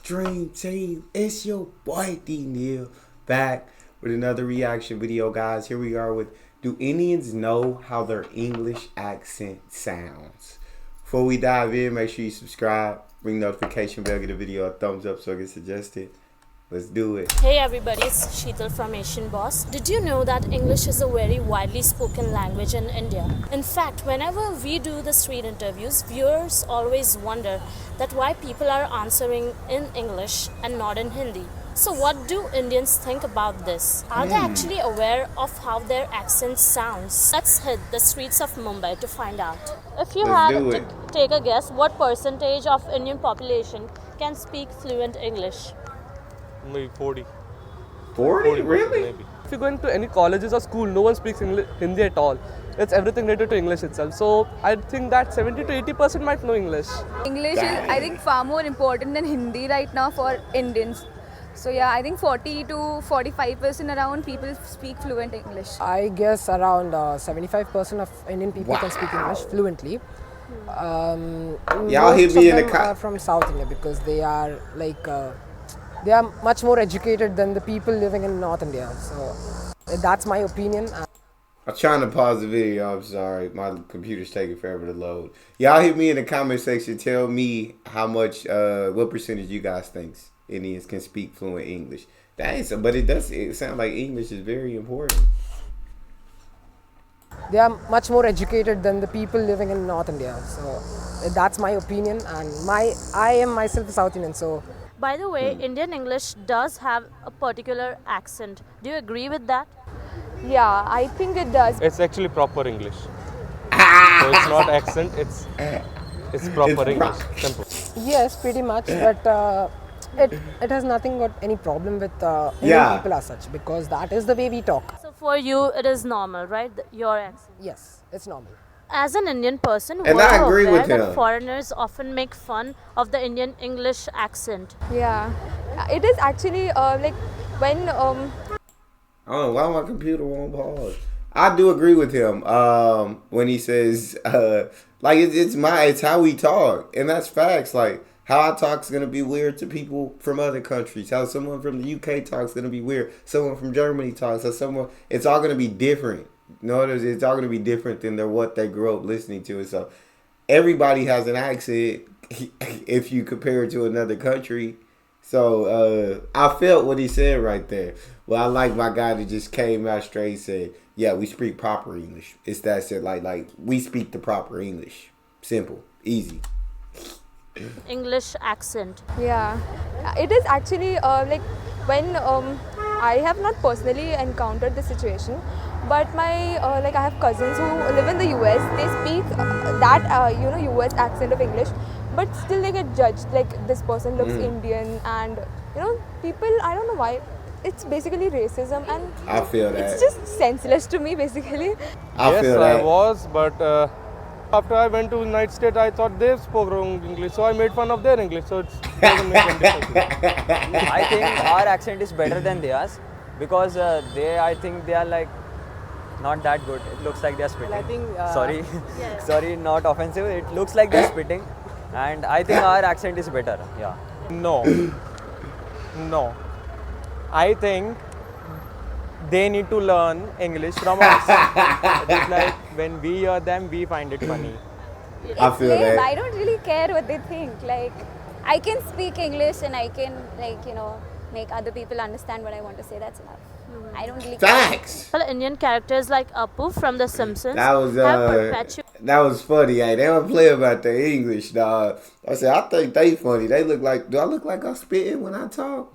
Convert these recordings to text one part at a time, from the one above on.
Dream Team? It's your boy D Neil back with another reaction video, guys. Here we are with do Indians know how their English accent sounds? Before we dive in, make sure you subscribe, ring notification bell, get the video a thumbs up so I can suggest it. Let's do it. Hey everybody, it's Sheetal from Asian Boss. Did you know that English is a very widely spoken language in India? In fact, whenever we do the street interviews, viewers always wonder that why people are answering in English and not in Hindi. So what do Indians think about this? Are they actually aware of how their accent sounds? Let's hit the streets of Mumbai to find out. If you Let's had do to it. take a guess, what percentage of Indian population can speak fluent English? Maybe 40. 40? Really? Maybe. If you go into any colleges or school, no one speaks Hindi at all. It's everything related to English itself. So I think that 70 to 80% might know English. English is, I think, far more important than Hindi right now for Indians. So yeah, I think 40 to 45% around people speak fluent English. I guess around 75% of Indian people can speak English fluently. Y'all hit Most me of in the them are from South India because they are they are much more educated than the people living in North India. So that's my opinion. I'm trying to pause the video. I'm sorry. My computer's taking forever to load. Y'all hit me in the comment section. Tell me how much, what percentage you guys think Indians can speak fluent English. That ain't so, but it sounds like English is very important. They are much more educated than the people living in North India. So that's my opinion. And I am myself a South Indian. So By the way, Indian English does have a particular accent. Do you agree with that? Yeah, I think it does. It's actually proper English. So it's not accent, it's proper It's English. Simple. yes, pretty much. But it has nothing got any problem with Indian Yeah. people as such because that is the way we talk. So for you, it is normal, right? Your accent. Yes, it's normal. As an Indian person, And were I you agree aware with that him. foreigners often make fun of the Indian English accent? Yeah, it is actually like when I don't know why my computer won't pause. I do agree with him when he says like it's how we talk, and that's facts. Like how I talk is gonna be weird to people from other countries. How someone from the UK talks is gonna be weird. Someone from Germany talks. It's all gonna be different. It's all gonna be different than what they grew up listening to. And so everybody has an accent if you compare it to another country. So I felt what he said right there. Well, I like my guy that just came out straight and said, yeah, we speak proper English. It's that shit, like we speak the proper English. Simple, easy. English accent. yeah, it is actually like when I have not personally encountered the situation, but my like I have cousins who live in the US. They speak that US accent of English, but still they get judged. Like this person looks Indian, and people. I don't know why. It's basically racism, and I feel that. it's just senseless to me. Basically, I yes, feel I that. was, but after I went to United States, I thought they spoke wrong English, so I made fun of their English. So it doesn't make any difference. I think our accent is better than theirs because I think they are like not that good. It looks like they are spitting. I think, sorry, sorry, not offensive. It looks like they are spitting, and I think our accent is better. Yeah. No. No. I think they need to learn English from us. It's like when we hear them, we find it funny. I feel lame. that. I don't really care what they think. Like, I can speak English and I can make other people understand what I want to say. That's enough. I don't really care. Facts. Well, Indian characters like Apu from The Simpsons That was have perpetuated that was funny. Hey, they don't play about their English, dog. I said I think they funny. They look like. Do I look like I'm spitting when I talk?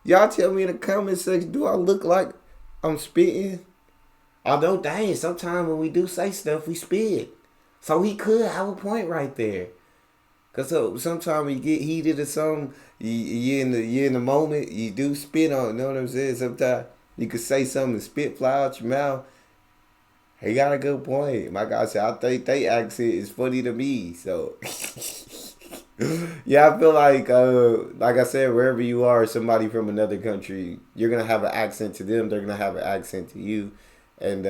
Y'all tell me in the comment section. Do I look like I'm spitting? Although, dang, sometimes when we do say stuff, we spit. So he could have a point right there. Cause sometimes you get heated or something, you in the moment, you do spit on. You know what I'm saying? Sometimes you could say something and spit fly out your mouth. He got a good point. My guy said, I think they accent is funny to me. So yeah, I feel like I said, wherever you are, somebody from another country, you're gonna have an accent to them. They're gonna have an accent to you, and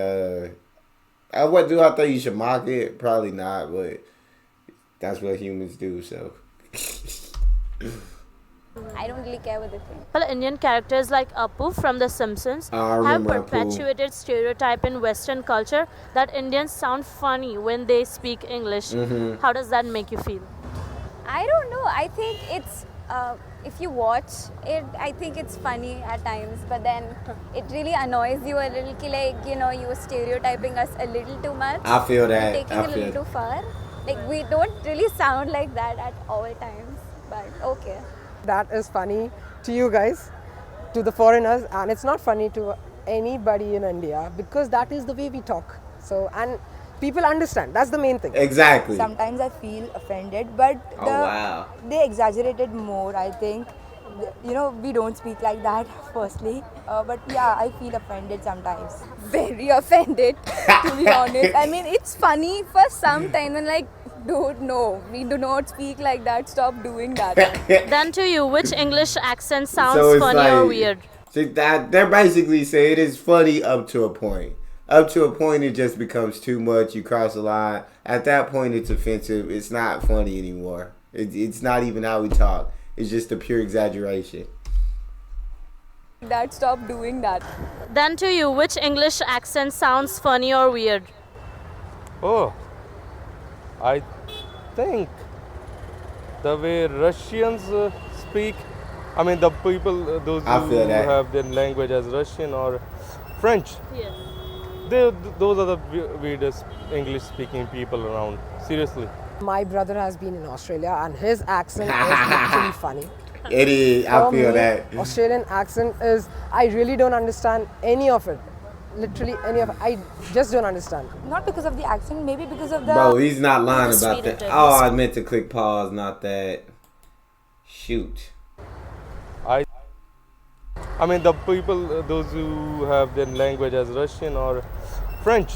what do I think you should mock it? Probably not, but that's what humans do. So I don't really care what they think. Well, Indian characters like Apu from The Simpsons I have remember Apu. perpetuated stereotype in Western culture that Indians sound funny when they speak English. How does that make you feel? I don't know. I think it's if you watch it, I think it's funny at times, but then it really annoys you a little. Like you're stereotyping us a little too much. I feel that. Taking I it a little feel too far. Like we don't really sound like that at all times. But okay. That is funny to you guys, to the foreigners, and it's not funny to anybody in India because that is the way we talk. So, and people understand. That's the main thing. Exactly. Sometimes I feel offended, but Oh, wow. they exaggerated more. I think, we don't speak like that. Firstly, but yeah, I feel offended sometimes. Very offended, to be honest. I mean, it's funny for some time and like, dude, no, we do not speak like that. Stop doing that. Then to you, which English accent sounds So it's funny or like- weird? See, that they're basically saying it is funny up to a point. Up to a point, it just becomes too much. You cross the line. At that point, it's offensive. It's not funny anymore. It's not even how we talk. It's just a pure exaggeration. That stop doing that. Then to you, which English accent sounds funny or weird? Oh, I think the way Russians speak, I mean the people, those I who feel that. have their language as Russian or French, Yes. those are the weirdest English speaking people around. Seriously. My brother has been in Australia, and his accent is actually funny. It is. I For feel me, that. Australian accent is, I really don't understand any of it. Literally any of it. I just don't understand. Not because of the accent, maybe because of the. Bro, he's not lying The about sweet that. it is. Oh, I meant to click pause, not that. Shoot. I mean the people, those who have their language as Russian or French.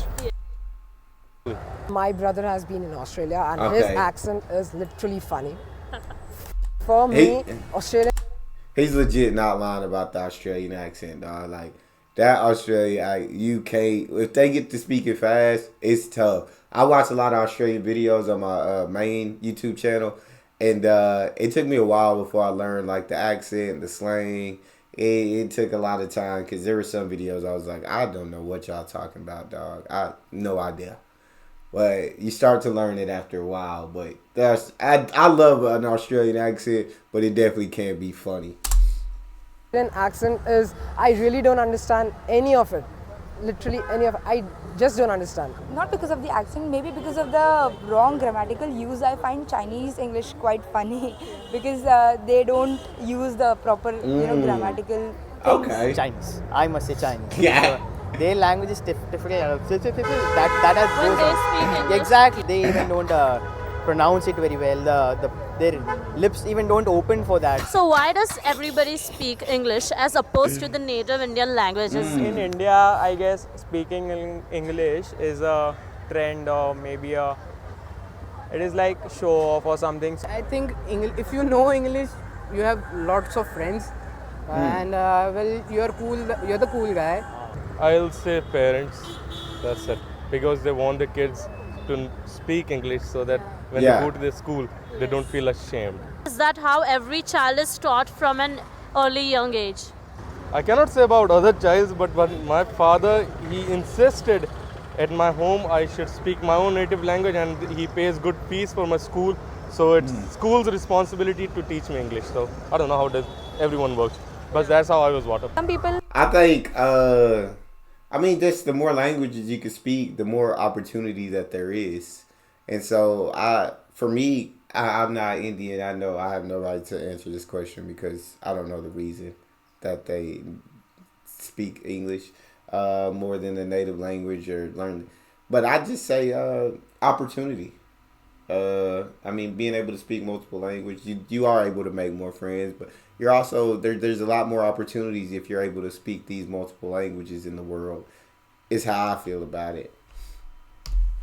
My brother has been in Australia, and Okay. his accent is literally funny. For me, Australian He's legit not lying about the Australian accent, dog. Like that Australia, you can't. If they get to speaking fast, it's tough. I watch a lot of Australian videos on my main YouTube channel, and it took me a while before I learned like the accent, the slang. It took a lot of time because there were some videos I was like, I don't know what y'all talking about, dog. No idea. But you start to learn it after a while. But I love an Australian accent, but it definitely can be funny. accent is, I really don't understand any of it. Literally any of it. I just don't understand. Not because of the accent, maybe because of the wrong grammatical use. I find Chinese English quite funny because they don't use the proper, grammatical things. Okay. Chinese. I must say Chinese. Yeah. So, their language is difficult. That has When those- they speak English. Exactly. They even don't pronounce it very well. Their lips even don't open for that. So why does everybody speak English as opposed to the native Indian languages? In India, I guess speaking English is a trend, or maybe it is like show off or something. I think if you know English, you have lots of friends, and you're cool. You're the cool guy. I'll say parents. That's it. Because they want the kids to speak English so that when Yeah. they go to the school, they don't feel ashamed. Is that how every child is taught from an early young age? I cannot say about other childs, but my father, he insisted at my home I should speak my own native language, and he pays good fees for my school. So it's school's responsibility to teach me English. So I don't know how does everyone works, but that's how I was brought up. Some people I think, just the more languages you can speak, the more opportunity that there is. And so, for me, I'm not Indian. I know I have no right to answer this question because I don't know the reason that they speak English more than the native language or learn. But I just say opportunity. Being able to speak multiple languages, you are able to make more friends, but you're also there's a lot more opportunities if you're able to speak these multiple languages in the world. Is how I feel about it.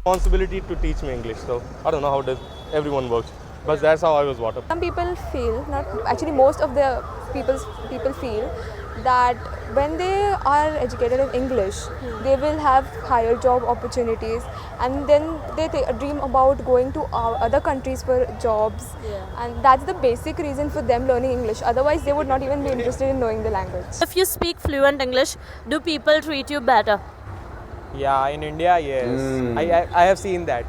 Responsibility to teach me English. So I don't know how does everyone works, but that's how I was brought up. feel, not actually most of the people feel that when they are educated in English, they will have higher job opportunities, and then they dream about going to other countries for jobs. And that's the basic reason for them learning English. Otherwise, they would not even be interested in knowing the language. If you speak fluent English, do people treat you better? Yeah, in India, yes. I have seen that.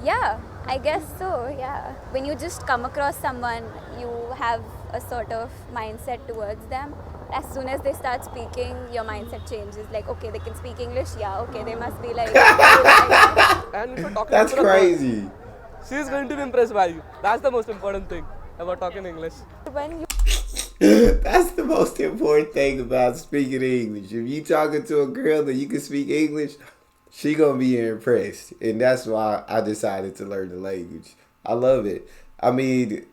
Yeah, I guess so, yeah. When you just come across someone, you have a sort of mindset towards them. As soon as they start speaking, your mindset changes. Like, okay, they can speak English, yeah, okay, they must be like... And if you're talking That's to a girl, crazy. she is going to be impressed by you. That's the most important thing about talking English. When you That's the most important thing about speaking English. If you talking to a girl that you can speak English, she gonna be impressed, and that's why I decided to learn the language. I love it. I mean,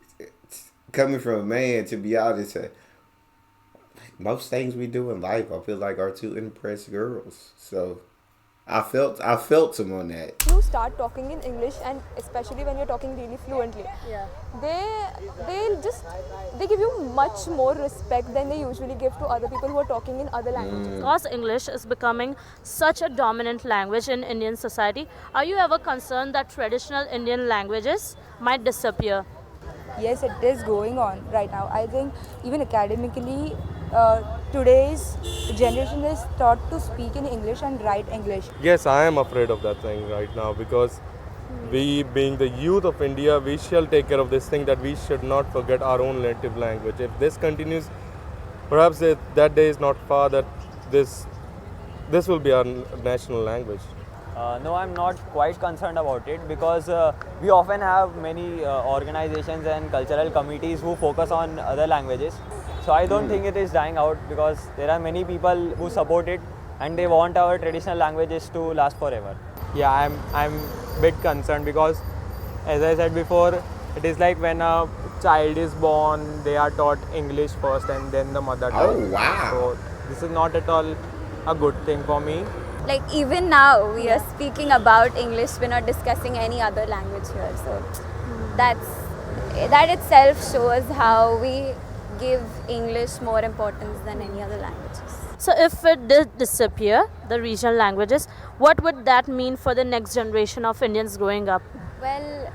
coming from a man, to be honest, most things we do in life, I feel like, are to impress girls. So I felt some on that. you start talking in English, and especially when you're talking really fluently, they give you much more respect than they usually give to other people who are talking in other languages. Because English is becoming such a dominant language in Indian society, are you ever concerned that traditional Indian languages might disappear? Yes, it is going on right now. I think even academically, today's generation is taught to speak in English and write English. Yes, I am afraid of that thing right now because we, being the youth of India, we shall take care of this thing that we should not forget our own native language. If this continues, perhaps that day is not far that this will be our national language. No, I'm not quite concerned about it because we often have many organizations and cultural committees who focus on other languages. So I don't think it is dying out because there are many people who support it and they want our traditional languages to last forever. Yeah, I'm bit concerned because, as I said before, it is like when a child is born, they are taught English first and then the mother tongue. Oh, wow. So this is not at all a good thing for me. Like, even now, we are speaking about English, we're not discussing any other language here. So that itself shows how we give English more importance than any other languages. So if it did disappear, the regional languages, what would that mean for the next generation of Indians growing up? Well,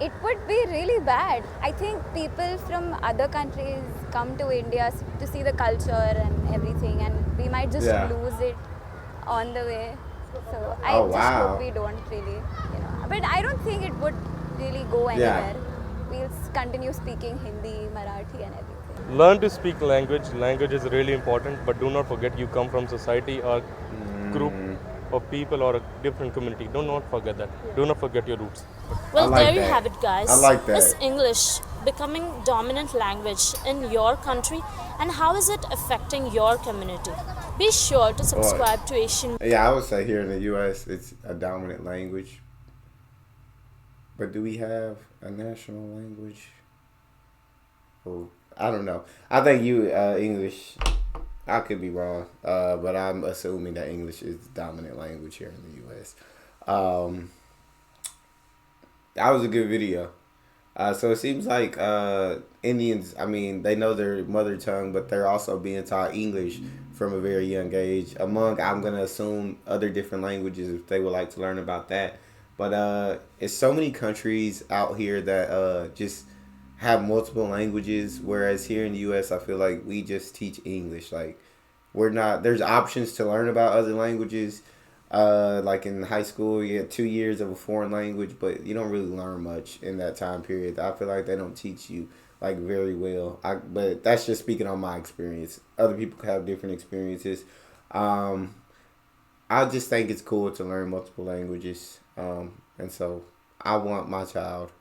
it would be really bad. I think people from other countries come to India to see the culture and everything, and we might just lose it on the way. So I just hope we don't really, But I don't think it would really go anywhere. We'll continue speaking Hindi, Marathi and everything. Learn to speak language. Language is really important, but do not forget you come from society or group of people or a different community. Do not forget that. Do not forget your roots. Well, there you have it, guys. I like that. Is English becoming dominant language in your country, and how is it affecting your community? Be sure to subscribe to Asian. Yeah, I would say here in the U.S. it's a dominant language. But do we have a national language? Well, I don't know. I think English, I could be wrong, but I'm assuming that English is the dominant language here in the U.S. That was a good video. So it seems like Indians, I mean, they know their mother tongue, but they're also being taught English from a very young age. I'm going to assume, other different languages if they would like to learn about that. But it's so many countries out here that just have multiple languages, whereas here in the U.S., I feel like we just teach English. Like, there's options to learn about other languages. Like in high school, you get 2 years of a foreign language, but you don't really learn much in that time period. I feel like they don't teach you like very well. But that's just speaking on my experience. Other people have different experiences. I just think it's cool to learn multiple languages. And so I want my child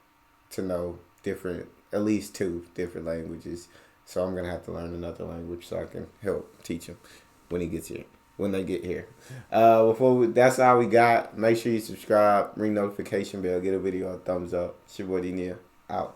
to know at least 2 different languages. So I'm going to have to learn another language so I can help teach him when they get here. That's all we got. Make sure you subscribe, ring notification bell, get a video a thumbs up. It's your boy D-Neil, out.